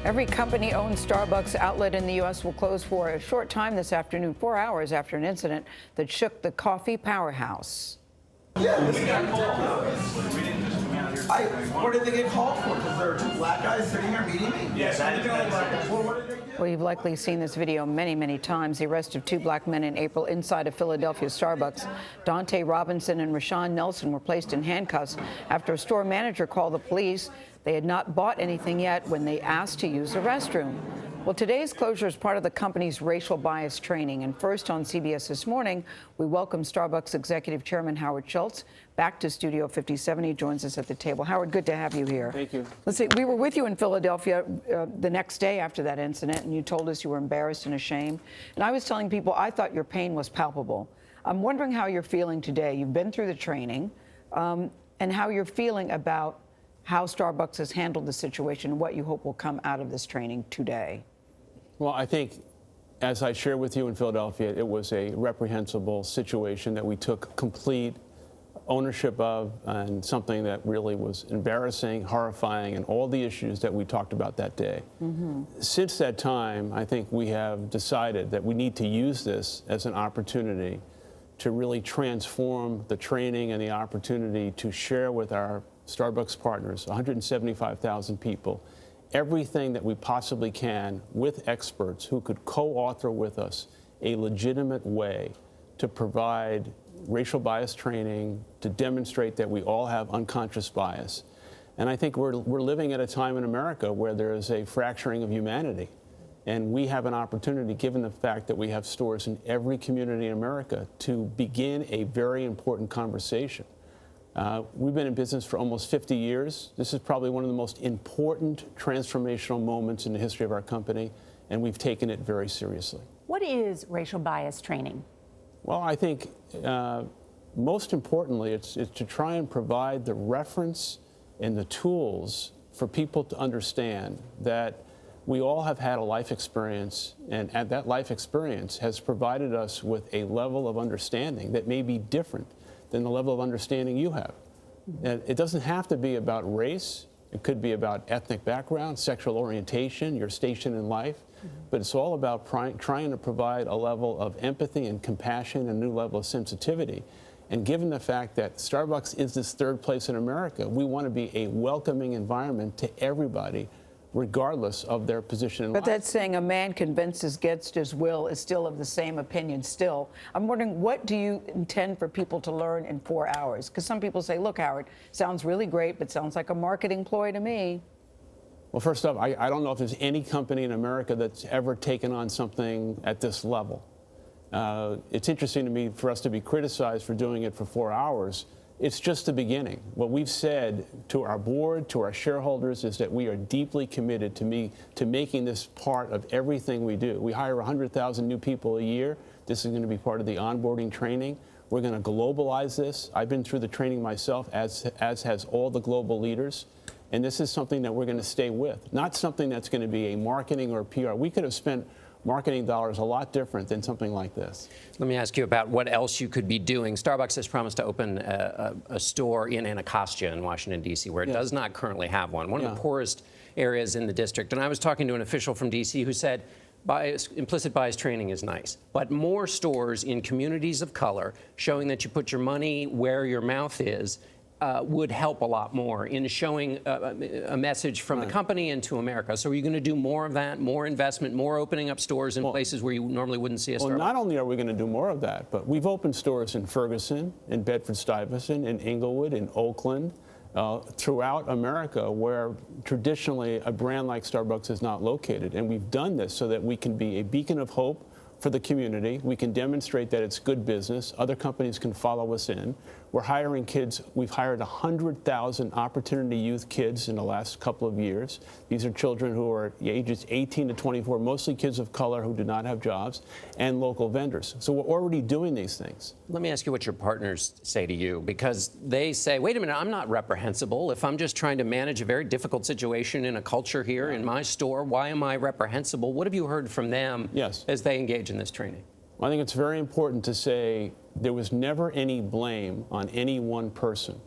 Every company-owned Starbucks outlet in the U.S. will close for a short time this afternoon, 4 hours after an incident that shook the coffee powerhouse. Yeah, this guy what did they get called for? Because there are two black guys sitting here meeting me? Yes, What did they do? Well, you've likely seen this video many, many times. The arrest of two black men in April inside a Philadelphia Starbucks. Dante Robinson and Rashawn Nelson were placed in handcuffs after a store manager called the police. They had not bought anything yet when they asked to use the restroom. Well, today's closure is part of the company's racial bias training. And first on CBS This Morning, we welcome Starbucks Executive Chairman Howard Schultz back to Studio 57. He joins us at the table. Howard, good to have you here. Thank you. Let's see, we were with you in Philadelphia the next day after that incident, and you told us you were embarrassed and ashamed. And I was telling people I thought your pain was palpable. I'm wondering how you're feeling today. You've been through the training, and how you're feeling about how Starbucks has handled the situation and what you hope will come out of this training today. Well, I think, as I shared with you in Philadelphia, it was a reprehensible situation that we took complete ownership of, and something that really was embarrassing, horrifying, and all the issues that we talked about that day. Since that time, I think we have decided that we need to use this as an opportunity to really transform the training and the opportunity to share with our Starbucks partners, 175,000 people, everything that we possibly can with experts who could co-author with us a legitimate way to provide racial bias training, to demonstrate that we all have unconscious bias. And I think we're living at a time in America where there is a fracturing of humanity. And we have an opportunity, given the fact that we have stores in every community in America, to begin a very important conversation. We've been in business for almost 50 years. This is probably one of the most important transformational moments in the history of our company, and we've taken it very seriously. What is racial bias training? Well, I think most importantly, it's to try and provide the reference and the tools for people to understand that we all have had a life experience, and that life experience has provided us with a level of understanding that may be different than the level of understanding you have. And it doesn't have to be about race. It could be about ethnic background, sexual orientation, your station in life. But it's all about trying to provide a level of empathy and compassion and a new level of sensitivity. And given the fact that Starbucks is this third place in America, we want to be a welcoming environment to everybody, regardless of their position in life. But that's saying a man convinced against his will is still of the same opinion still. I'm wondering, what do you intend for people to learn in 4 hours? Because some people say, look, Howard, sounds really great, but sounds like a marketing ploy to me. Well, first off, I don't know if there's any company in America that's ever taken on something at this level. It's interesting to me for us to be criticized for doing it for 4 hours. It's just the beginning. What we've said to our board, to our shareholders, is that we are deeply committed to making this part of everything we do. We hire 100,000 new people a year. This is going to be part of the onboarding training. We're going to globalize this. I've been through the training myself, as has all the global leaders. And this is something that we're going to stay with, not something that's going to be a marketing or PR. We could have spent marketing dollars a lot different than something like this. Let me ask you about what else you could be doing. Starbucks has promised to open a store in Anacostia in Washington, D.C., where it does not currently have one of the poorest areas in the district. And I was talking to an official from D.C. who said, implicit bias training is nice, but more stores in communities of color showing that you put your money where your mouth is would help a lot more in showing a message from the company into America. So are you going to do more of that, more investment, more opening up stores in places where you normally wouldn't see a Starbucks? Well, not only are we going to do more of that, but we've opened stores in Ferguson, in Bedford-Stuyvesant, in Inglewood, in Oakland, throughout America, where traditionally a brand like Starbucks is not located. And we've done this so that we can be a beacon of hope for the community. We can demonstrate that it's good business. Other companies can follow us in. We're hiring kids. We've hired 100,000 Opportunity Youth kids in the last couple of years. These are children who are ages 18 to 24, mostly kids of color who do not have jobs, and local vendors. So we're already doing these things. Let me ask you what your partners say to you, because they say, wait a minute, I'm not reprehensible. If I'm just trying to manage a very difficult situation in a culture here in my store, why am I reprehensible? What have you heard from them as they engage in this training? Well, I think it's very important to say there was never any blame on any one person.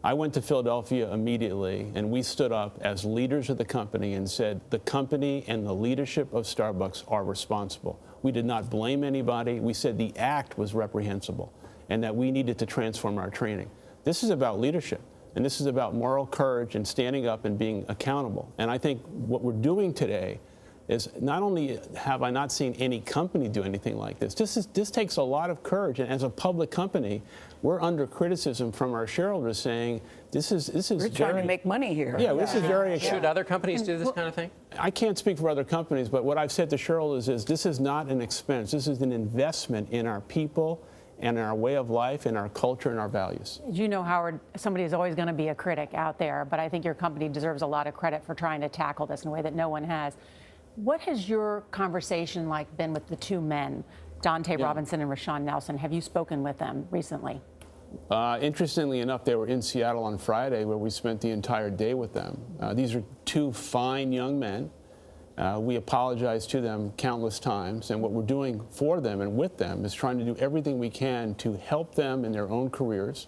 I went to Philadelphia immediately, and we stood up as leaders of the company and said the company and the leadership of Starbucks are responsible. We did not blame anybody. We said the act was reprehensible and that we needed to transform our training. This is about leadership, and this is about moral courage and standing up and being accountable. And I think what we're doing today is not only have I not seen any company do anything like this, this takes a lot of courage. And as a public company, we're under criticism from our shareholders saying this is We're trying to make money here. Yeah, this is very. Should other companies do this kind of thing? I can't speak for other companies, but what I've said to shareholders is this is not an expense. This is an investment in our people and in our way of life and our culture and our values. You know, Howard, somebody is always going to be a critic out there, but I think your company deserves a lot of credit for trying to tackle this in a way that no one has. What has your conversation like been with the two men, Dante Robinson and Rashawn Nelson? Have you spoken with them recently? Interestingly enough, they were in Seattle on Friday, where we spent the entire day with them. These are two fine young men. We apologize to them countless times, and what we're doing for them and with them is trying to do everything we can to help them in their own careers.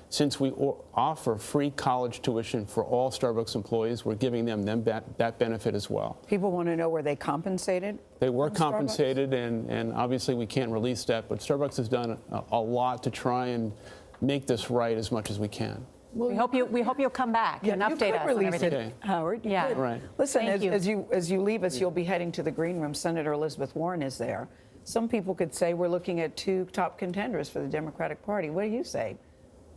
Since we offer free college tuition for all Starbucks employees, we're giving them that benefit as well. People want to know, were they compensated? They were compensated, and obviously we can't release that, but Starbucks has done a lot to try and make this right as much as we can. Well, we hope you'll come back and update us on release everything. it, Howard. You Yeah. could. Right. Listen, Thank you. as you leave us, you'll be heading to the green room. Senator Elizabeth Warren is there. Some people could say we're looking at two top contenders for the Democratic Party. What do you say?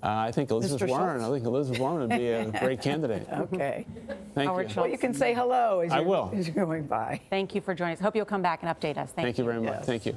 I think Elizabeth Warren. Schultz? I think Elizabeth Warren would be a great candidate. Okay. Thank Howard you. Schultz. Well, you can say hello as I will. as you're going by. Thank you for joining us. Hope you'll come back and update us. Thank you very much. Yes. Thank you.